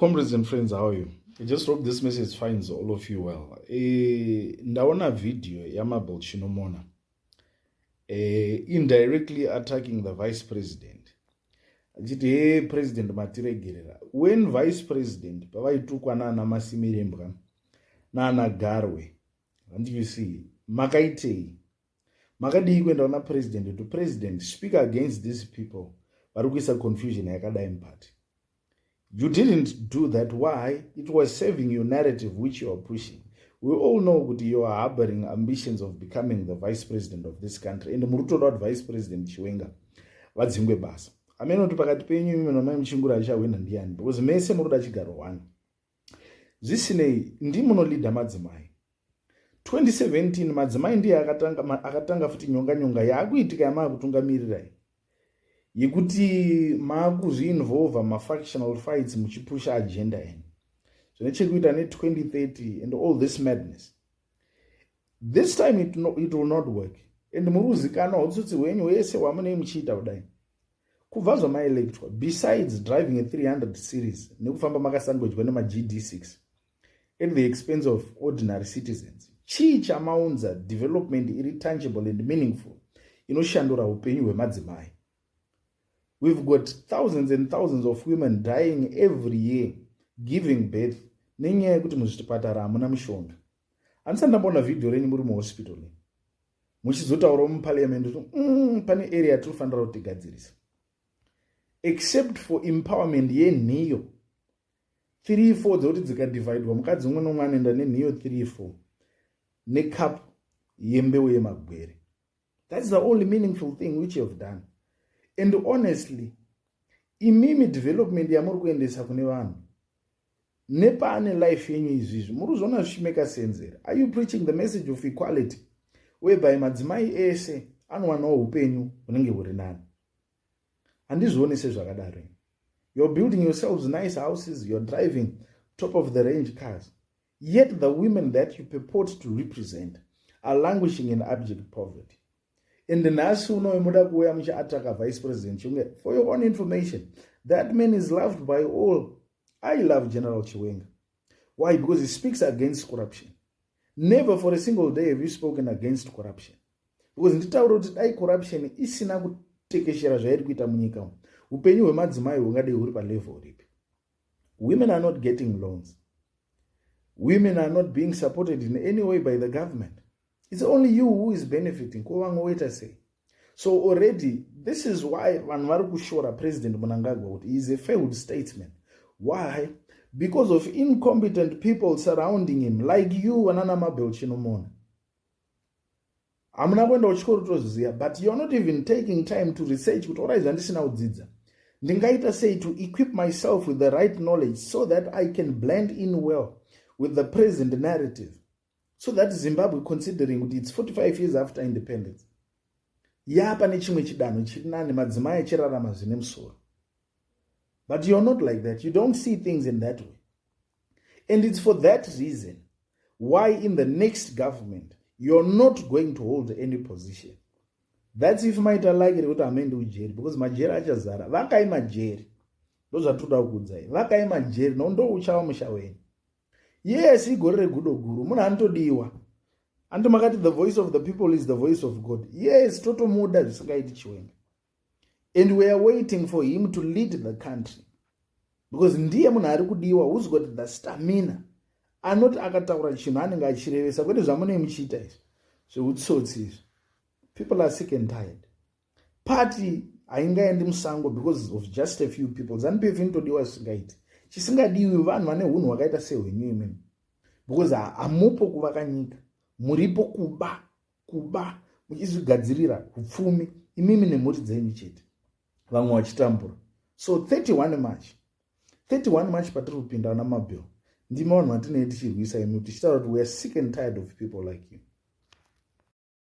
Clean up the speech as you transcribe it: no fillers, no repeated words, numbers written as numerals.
Comrades and friends, how are you? I just hope this message finds all of you well. Ndaona video Yamabel Chinomona indirectly attacking the vice president. Hey, President Matiregerera. When vice president pavaitukwa nana Masimirembwa nana Garwe, and you see, makaitei makadii kuenda na president to president speak against these people varikuisa confusion yakadai mpati. You didn't do that. Why? It was serving your narrative which you are pushing. We all know that you are harboring ambitions of becoming the vice president of this country. And murutoda vice president Chiwenga vadzingwe basa. Ameno kuti pakati penyu imi nomai muchingura achawina ndiani because mese muruda chigaro 1. Zvisinei ndi munolida madzimai. 2017 madzimai ndiye akatanga futi nyonga yakuitika yamakutungamirirai. Yekuti maakuzviinvolva mafactional fights muchipusha agenda yenu. Zvinechekuita ne2030 and all this madness. This time it will not work. And muruzikana utsotsi wenyu wese wamune muchiita kudai. Kubva zvamaelectwa besides driving a 300 series nekufamba makasangojwa nema GD6 at the expense of ordinary citizens. Chii chamaunza development iri tangible and meaningful inoshandura upenyu hwemadzimai. We've got thousands and thousands of women dying every year, giving birth. Nenyaya yekuti muzvipatara hamuna mishonga. Handisati ndamboona video renyu muri muhospital. Muchizotaura muparliament kuti pane area tinofanira kuti tigadzirisa. Except for empowerment yenhiyo 3-4 dzekuti dzikadividwa mukadzi umwe nomwe anoenda nenhiyo 3-4 nekapu yembeu yemagwere. That's the only meaningful thing which you have done. And honestly, imimi development yamuri kuendesa kune vanhu nepane life yenyu izvizvi muruzona zvichimeka sense here. Are you preaching the message of equality whereby madzimai ese anowanawo upenyu hunenge huri nani? Handizvione sezvakadaro. You're building yourselves nice houses, you're driving top of the range cars, yet the women that you purport to represent are languishing in abject poverty. And the Nasuno Muda Kuyamusha Ataka Vice President Chunga. For your own information, that man is loved by all. I love General Chiwenga. Why? Because he speaks against corruption. Never for a single day have you spoken against corruption. Because nditauro corruption isina kutekeshera zvairi kuita munyika. Upenyu hwemadzimai hungade huri pa level ripi. Women are not getting loans. Women are not being supported in any way by the government. It's only you who is benefiting. So already, this is why Vanwaru Kushora, President Mnangagwa, is a failed statesman. Why? Because of incompetent people surrounding him, like you and Anamabel Chinomona. I'm not going to but you're not even taking time to research what is Andisina. Ndingaita say to equip myself with the right knowledge so that I can blend in well with the present narrative. So that Zimbabwe, considering it's 45 years after independence. But you're not like that. You don't see things in that way. And it's for that reason why in the next government, you're not going to hold any position. That's if might like it with Amendu Jerry, because Majera Jazara, Vakai Majeri, those are two Dagudzai, Vakai Majeri, no Uchawa Mushawen. Yes, he got a good guru. Munanto diwa. Anto magati the voice of the people is the voice of God. Yes, Toto Muda is and we are waiting for him to lead the country. Because ndiye munari kudiwa who's got the stamina. Anot akataura chinani ngachirevesa kwete zvamune muchita izvi. Zveutsotsi izvi. People are sick and tired. Party haingaendi musango because of just a few people. Zanpefi ndodiwa singaiti. Chisingadiwi vanhu vane hunhu hwakaita sehwenyu imweni. Because hamupo kuvaka nyika. Muripo kuba muchizvigadzirira upfumi imimi nemhuri dzenyu chete. Vamwe vachitambura. So 31 March patiri kupinda naMabel. Ndima vanhu vatinei tichirwisa imi tichitaura kuti we are sick and tired of people like you.